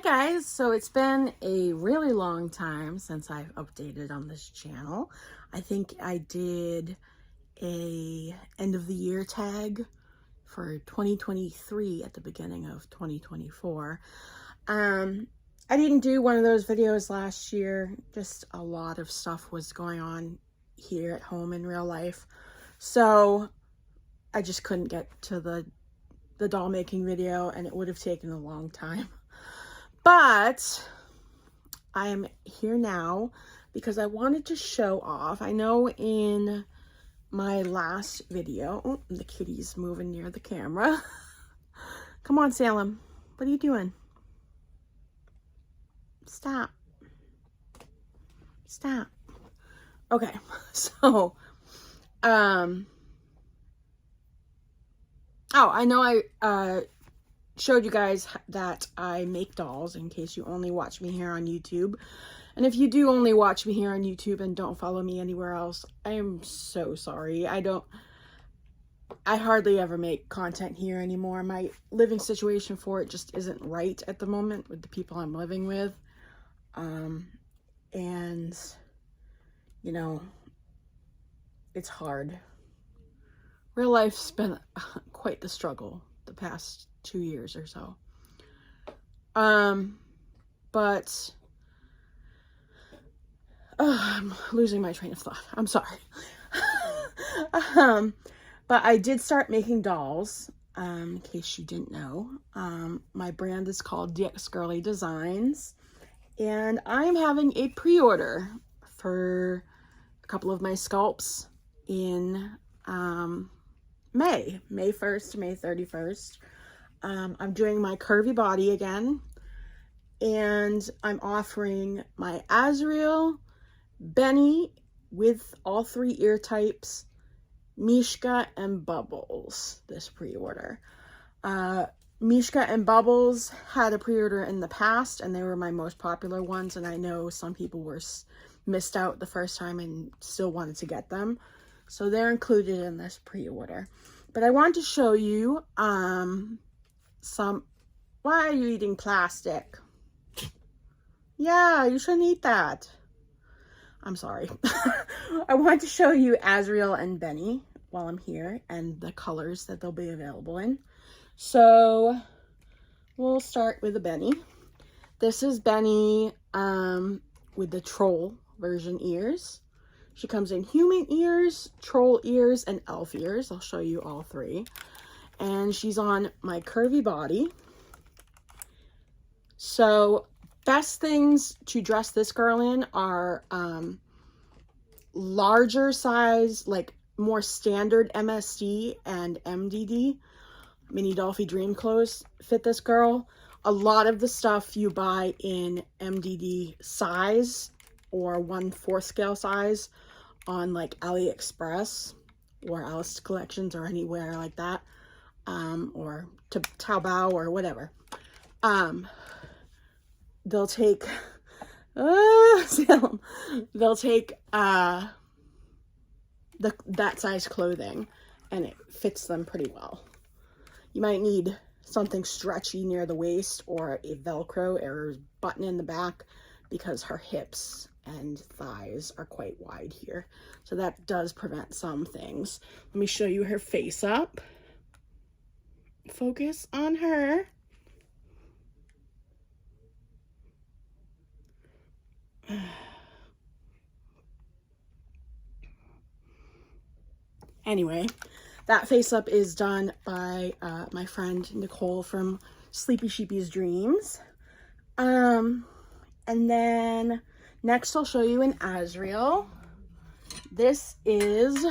guys, so it's been a really long time since I've updated on this channel. I think I did a end of the year tag for 2023 at the beginning of 2024. I didn't do one of those videos last year. Just a lot of stuff was going on here at home in real life, so I just couldn't get to the doll making video, and it would have taken a long time. But I am here now because I wanted to show off. I know in my last video, oh, the kitty's moving near the camera. Come on, Salem. What are you doing? Stop. Stop. Okay, so, oh, I know I, showed you guys that I make dolls, in case you only watch me here on YouTube. And if you do only watch me here on YouTube and don't follow me anywhere else, I am so sorry. I hardly ever make content here anymore. My living situation for it just isn't right at the moment with the people I'm living with. And, you know, it's hard. Real life's been quite the struggle the past 2 years or so. But I'm losing my train of thought. I'm sorry. But I did start making dolls, in case you didn't know. My brand is called Dxgirly Designs, and I'm having a pre-order for a couple of my sculpts in May 1st to May 31st. I'm doing my curvy body again, and I'm offering my Azrael, Benny with all 3 ear types, Mishka, and Bubbles this pre-order. Mishka and Bubbles had a pre-order in the past, and they were my most popular ones, and I know some people were missed out the first time and still wanted to get them, so they're included in this pre-order. But I want to show you why are you eating plastic? Yeah, you shouldn't eat that. I'm sorry. I want to show you Azrael and Benny while I'm here, and the colors that they'll be available in. So we'll start with the Benny. This is Benny with the troll version ears. She comes in human ears, troll ears, and elf ears. I'll show you all 3. And she's on my curvy body. So best things to dress this girl in are larger size, like more standard MSD and MDD, Mini Dolphy Dream Clothes fit this girl. A lot of the stuff you buy in MDD size or 1/4 scale size on like AliExpress or Alice Collections or anywhere like that, or to Taobao or whatever. They'll take they'll take that size clothing, and it fits them pretty well. You might need something stretchy near the waist or a Velcro or button in the back, because her hips and thighs are quite wide here, so that does prevent some things. Let me show you her face up. Focus on her. Anyway, that face up is done by my friend Nicole from Sleepy Sheepy's Dreams. And then next I'll show you an Azrael. This is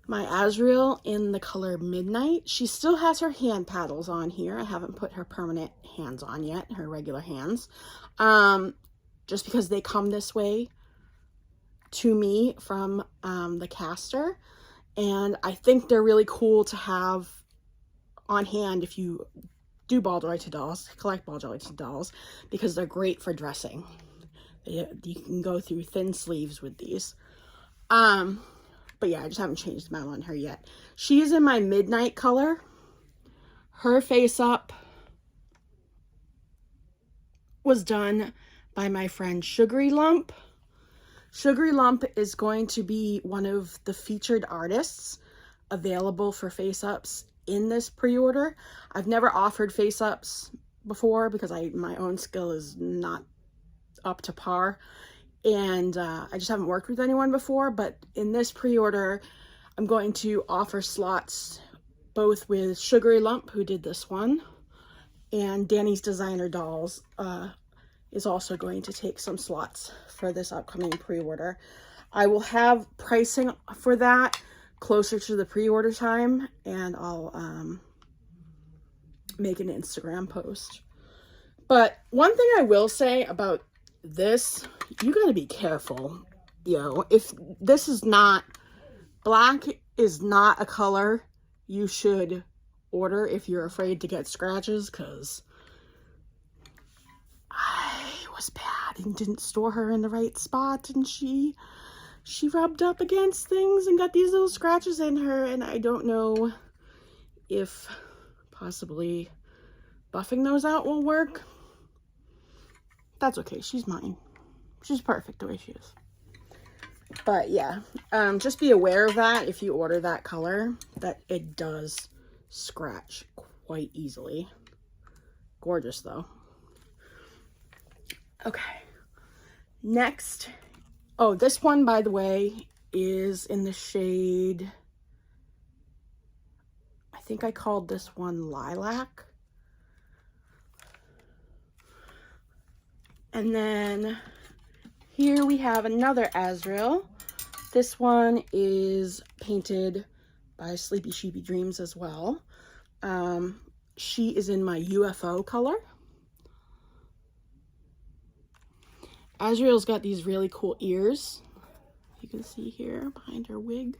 my Azrael in the color Midnight. She still has her hand paddles on here. I haven't put her permanent hands on yet, her regular hands. Just because they come this way to me from the caster. And I think they're really cool to have on hand if you do ball jointed dolls, collect ball jointed dolls, because they're great for dressing. You can go through thin sleeves with these. But yeah, I just haven't changed them out on her yet. She's in my Midnight color. Her face up was done by my friend Sugary Lump. Sugary Lump is going to be one of the featured artists available for face-ups in this pre-order. I've never offered face-ups before because my own skill is not up to par, and I just haven't worked with anyone before. But in this pre-order, I'm going to offer slots both with Sugary Lump, who did this one, and Danny's Designer Dolls is also going to take some slots for this upcoming pre-order. I will have pricing for that closer to the pre-order time, and I'll make an Instagram post. But one thing I will say about this, you gotta be careful, if this is not, black is not a color you should order if you're afraid to get scratches, because I was bad and didn't store her in the right spot, and she rubbed up against things and got these little scratches in her, and I don't know if possibly buffing those out will work. That's okay, she's mine. She's perfect the way she is. But yeah, just be aware of that if you order that color, that it does scratch quite easily. Gorgeous though. Okay, next. Oh, this one, by the way, is in the shade, I think I called this one Lilac. And then here we have another Azrael. This one is painted by Sleepy Sheepy Dreams as well. She is in my UFO color. Azrael's got these really cool ears. You can see here behind her wig.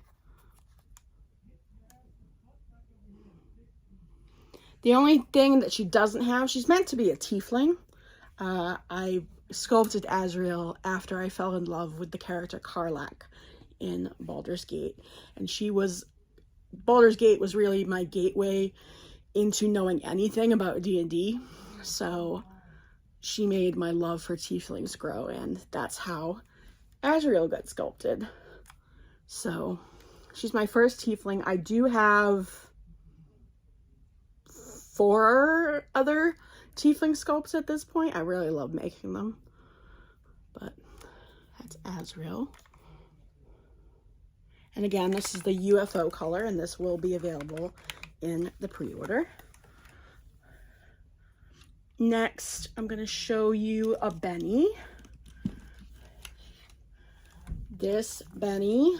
The only thing that she doesn't have, she's meant to be a tiefling. I sculpted Azrael after I fell in love with the character Karlach in Baldur's Gate. And Baldur's Gate was really my gateway into knowing anything about D&D. So she made my love for tieflings grow, and that's how Azrael got sculpted. So she's my first tiefling. I do have 4 other tiefling sculpts at this point. I really love making them. But that's Azrael. And again, this is the UFO color, and this will be available in the pre-order. Next, I'm going to show you a Benny. This Benny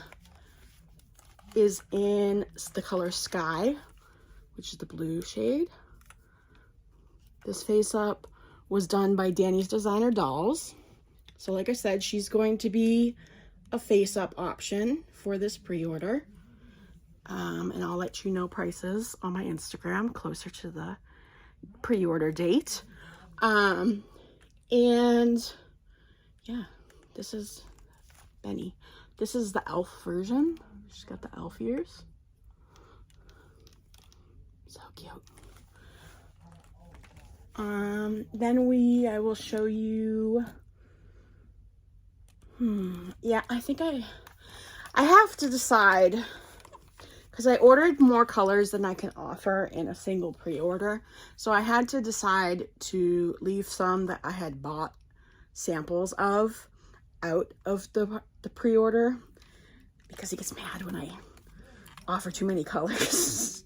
is in the color Sky, which is the blue shade. This face-up was done by Danny's Designer Dolls. So like I said, she's going to be a face-up option for this pre-order. And I'll let you know prices on my Instagram closer to the pre-order date. And yeah, this is Benny. This is the elf version. She's got the elf ears. So cute. Then I will show you, yeah, I think I have to decide, because I ordered more colors than I can offer in a single pre-order. So I had to decide to leave some that I had bought samples of out of the pre-order, because he gets mad when I offer too many colors.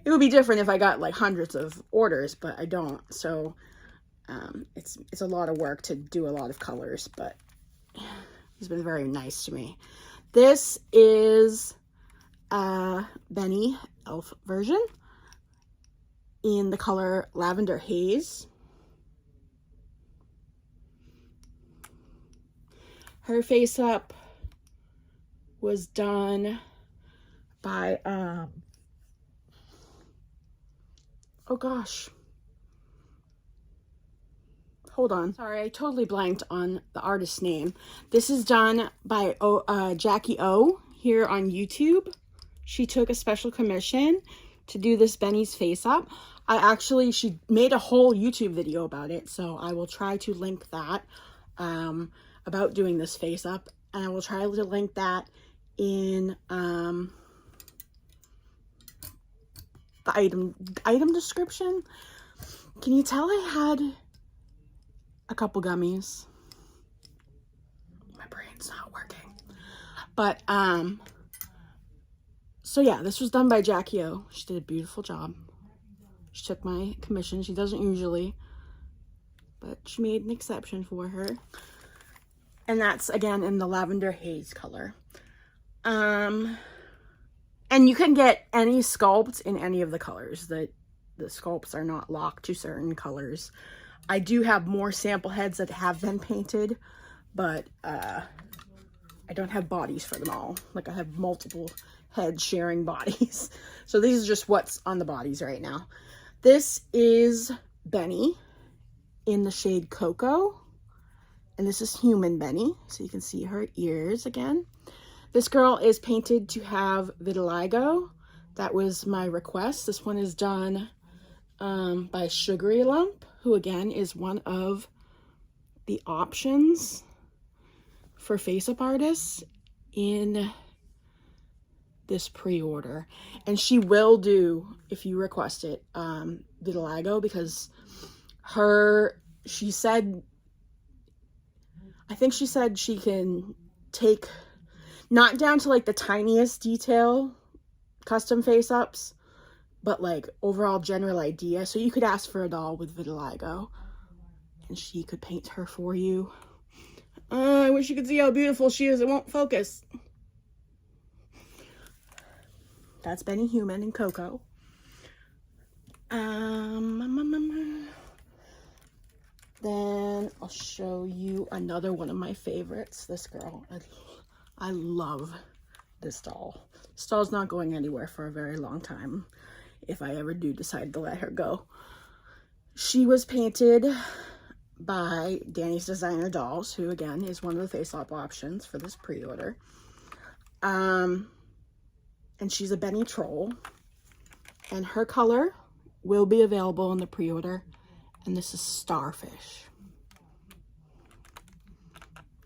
It would be different if I got like hundreds of orders, but I don't. So it's a lot of work to do a lot of colors, but he's been very nice to me. This is Benny elf version in the color Lavender Haze. Her face up was done by oh gosh, hold on, sorry, I totally blanked on the artist's name. This is done by Jackie O here on YouTube. She took a special commission to do this Benny's face up. she made a whole YouTube video about it, so I will try to link that, about doing this face up, and I will try to link that in, the item description. Can you tell I had a couple gummies? My brain's not working. But, so yeah, this was done by Jackie O. She did a beautiful job. She took my commission. She doesn't usually, but she made an exception for her. And that's, again, in the lavender haze color. And you can get any sculpt in any of the colors. The sculpts are not locked to certain colors. I do have more sample heads that have been painted, but I don't have bodies for them all. Like, I have multiple heads sharing bodies. So these are just what's on the bodies right now. This is Benny in the shade Cocoa. And this is human Benny. So you can see her ears again. This girl is painted to have vitiligo. That was my request. This one is done by Sugary Lump, who again is one of the options for face-up artists in this pre-order. And she will do, if you request it, vitiligo, because she said she can take, not down to like the tiniest detail custom face-ups, but like overall general idea. So you could ask for a doll with vitiligo and she could paint her for you. I wish you could see how beautiful she is. It won't focus. That's Benny Human and Coco. Then I'll show you another one of my favorites. This girl. I love this doll. This doll's not going anywhere for a very long time, if I ever do decide to let her go. She was painted by Danny's Designer Dolls, who again is one of the face-up options for this pre-order. And she's a Benny Troll, and her color will be available in the pre-order, and this is Starfish.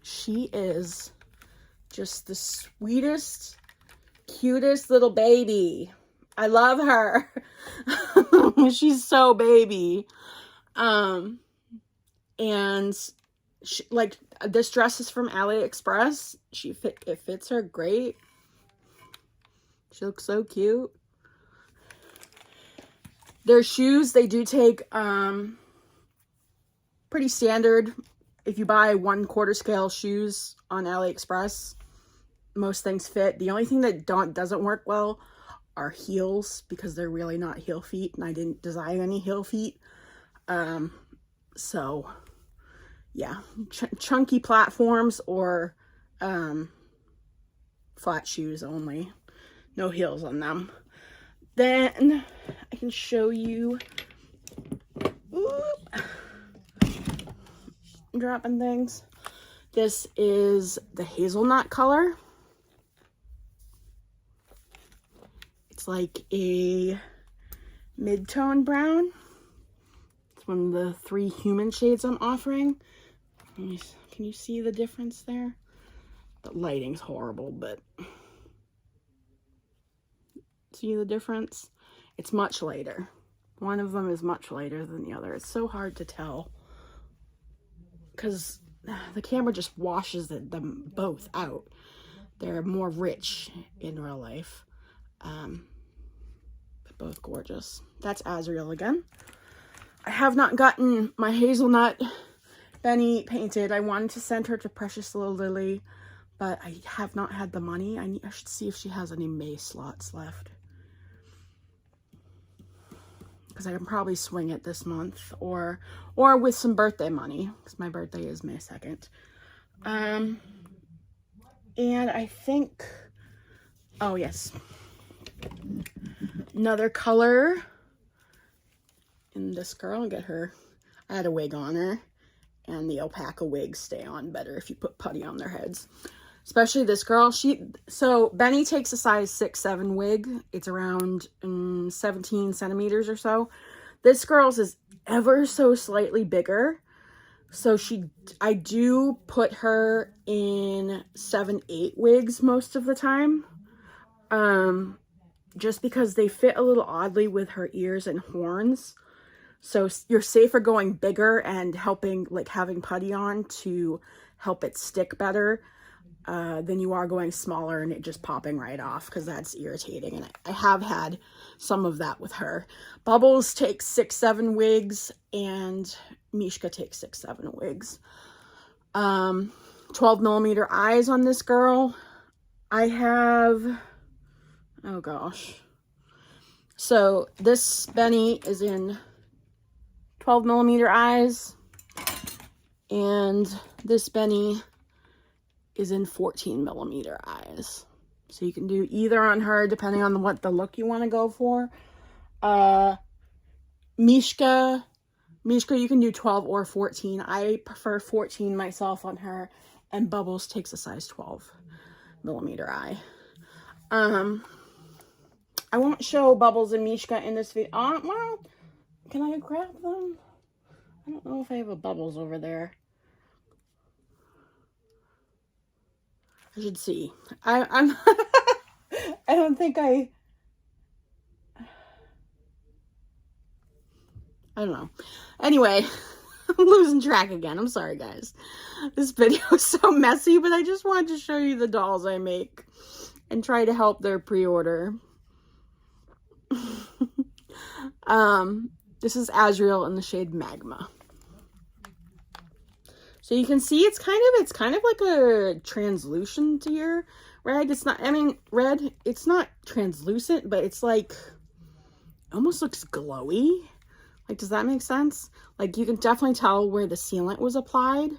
She is just the sweetest, cutest little baby. I love her. She's so baby. And she, like, this dress is from AliExpress. It fits her great. She looks so cute. Their shoes, they do take pretty standard. If you buy 1/4 scale shoes on AliExpress, most things fit. The only thing that doesn't work well are heels, because they're really not heel feet, and I didn't design any heel feet. So yeah, chunky platforms or flat shoes only. No heels on them. Then I can show you, I'm dropping things. This is the hazelnut color. It's like a mid-tone brown. It's one of the 3 human shades I'm offering. Can you see the difference there? The lighting's horrible, but see the difference? It's much lighter. One of them is much lighter than the other. It's so hard to tell because the camera just washes them both out. They're more rich in real life. But both gorgeous. That's Azriel again. I have not gotten my hazelnut Benny painted. I wanted to send her to Precious Little Lily, but I have not had the money. I should see if she has any May slots left, because I can probably swing it this month, or with some birthday money, because my birthday is May 2nd. And I think, oh yes, another color in this girl. I'll get her. I had a wig on her, and the alpaca wigs stay on better if you put putty on their heads. Especially this girl. So Benny takes a size 6'7" wig. It's around 17 centimeters or so. This girl's is ever so slightly bigger. So I do put her in 7/8 wigs most of the time. Just because they fit a little oddly with her ears and horns. So you're safer going bigger and helping, like having putty on to help it stick better than you are going smaller and it just popping right off, because that's irritating. And I have had some of that with her. Bubbles takes 6-7 wigs and Mishka takes 6-7 wigs. 12mm eyes on this girl. I have, oh gosh. So this Benny is in 12mm eyes, and this Benny is in 14mm eyes. So you can do either on her depending on what the look you want to go for. Mishka, you can do 12 or 14. I prefer 14 myself on her, and Bubbles takes a size 12mm eye. I won't show Bubbles and Mishka in this video. Well, can I grab them? I don't know if I have a Bubbles over there. I should see. I'm I don't think I don't know. Anyway, I'm losing track again. I'm sorry, guys. This video is so messy, but I just wanted to show you the dolls I make and try to help their pre-order. This is Azriel in the shade Magma. So you can see it's kind of like a translucent here. Red, it's not, I mean, red, it's not translucent, but it's like, almost looks glowy. Like, does that make sense? Like, you can definitely tell where the sealant was applied,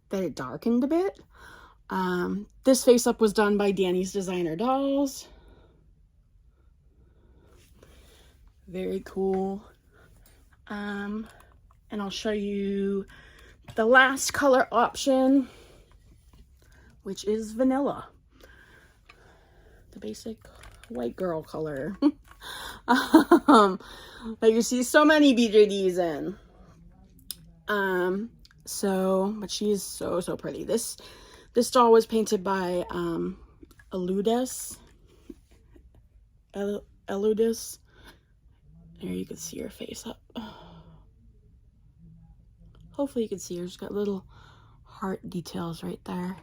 that it darkened a bit. This face up was done by Danny's Designer Dolls. Very cool. And I'll show you the last color option, which is vanilla. The basic white girl color. That you see so many BJDs in. But she's so pretty. This doll was painted by Eludis. Eludis. There, you can see her face up. Hopefully you can see her. She's got little heart details right there.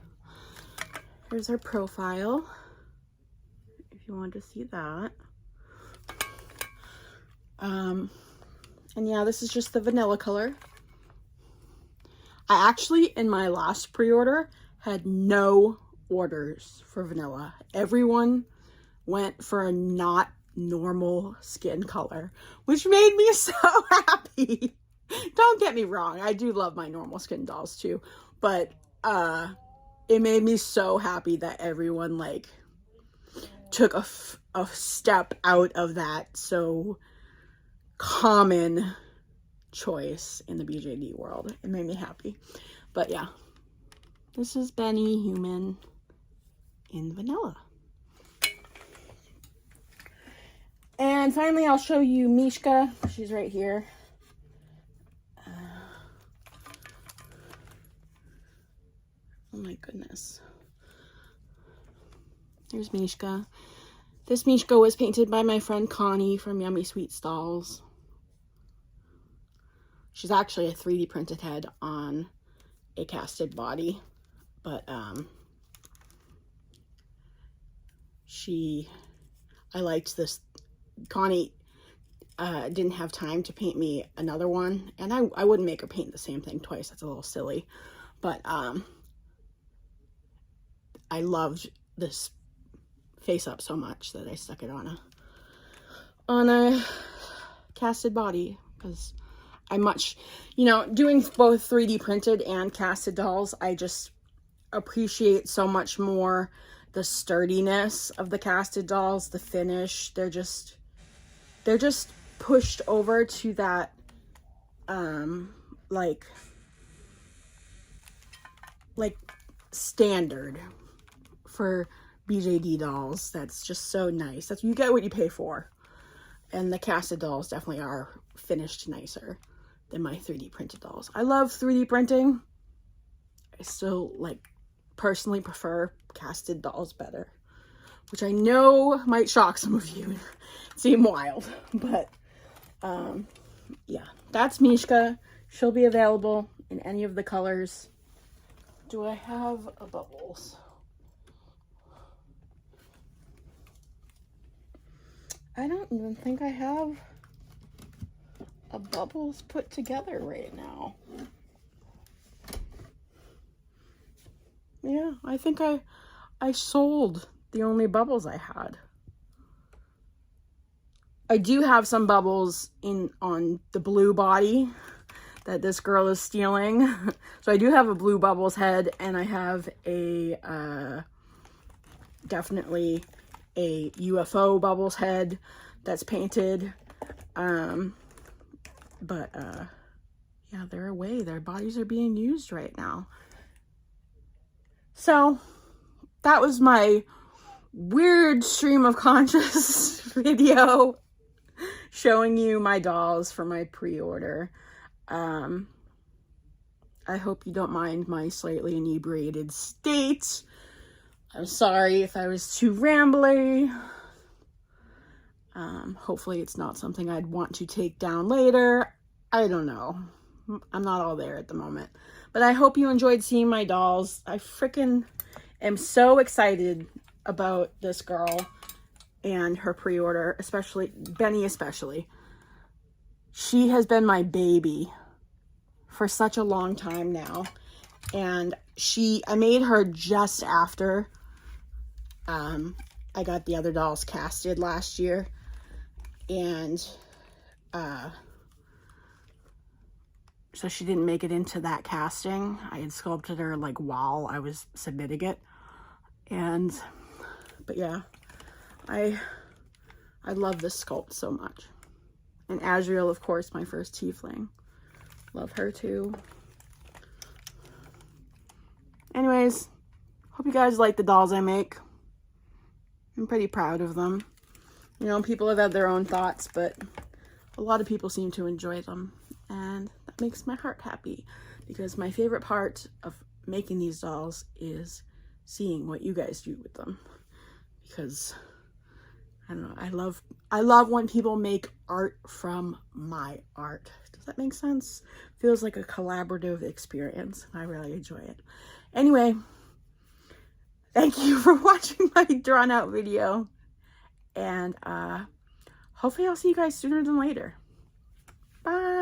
Here's her profile, if you want to see that. And yeah, this is just the vanilla color. I actually, in my last pre-order, had no orders for vanilla. Everyone went for a not normal skin color, which made me so happy. Don't get me wrong, I do love my normal skin dolls too, but it made me so happy that everyone like took a step out of that so common choice in the BJD world. It made me happy. But yeah, this is Benny Human in vanilla. And finally, I'll show you Mishka. She's right here. Oh my goodness. There's Mishka. This Mishka was painted by my friend Connie from Yummy Sweets Dolls. She's actually a 3D printed head on a casted body, but I liked this. Connie didn't have time to paint me another one, and I wouldn't make her paint the same thing twice. That's a little silly, but I loved this face up so much that I stuck it on a casted body, because I much, you know, doing both 3D printed and casted dolls, I just appreciate so much more the sturdiness of the casted dolls, the finish. They're just pushed over to that like standard for BJD dolls. That's just so nice. That's, you get what you pay for. And the casted dolls definitely are finished nicer than my 3D printed dolls. I love 3D printing. I still like personally prefer casted dolls better, which I know might shock some of you, seem wild, but yeah, that's Mishka. She'll be available in any of the colors. Do I have a bubbles? I don't even think I have a bubbles put together right now. Yeah, I think I sold the only bubbles I had. I do have some bubbles on the blue body that this girl is stealing. So I do have a blue bubbles head, and I have a definitely a UFO bubbles head that's painted. But yeah, they're away. Their bodies are being used right now. So that was my weird stream of conscious video showing you my dolls for my pre-order. I hope you don't mind my slightly inebriated state. I'm sorry if I was too rambly. Hopefully it's not something I'd want to take down later. I don't know. I'm not all there at the moment. But I hope you enjoyed seeing my dolls. I freaking am so excited about this girl and her pre-order, especially Benny especially. She has been my baby for such a long time now. And I made her just after I got the other dolls casted last year. And so she didn't make it into that casting. I had sculpted her like while I was submitting it. But yeah, I love this sculpt so much. And Azriel, of course, my first tiefling. Love her too. Anyways, hope you guys like the dolls I make. I'm pretty proud of them. You know, people have had their own thoughts, but a lot of people seem to enjoy them. And that makes my heart happy, because my favorite part of making these dolls is seeing what you guys do with them. Because, I don't know, I love when people make art from my art. Does that make sense? Feels like a collaborative experience. I really enjoy it. Anyway, thank you for watching my drawn out video. And hopefully I'll see you guys sooner than later. Bye.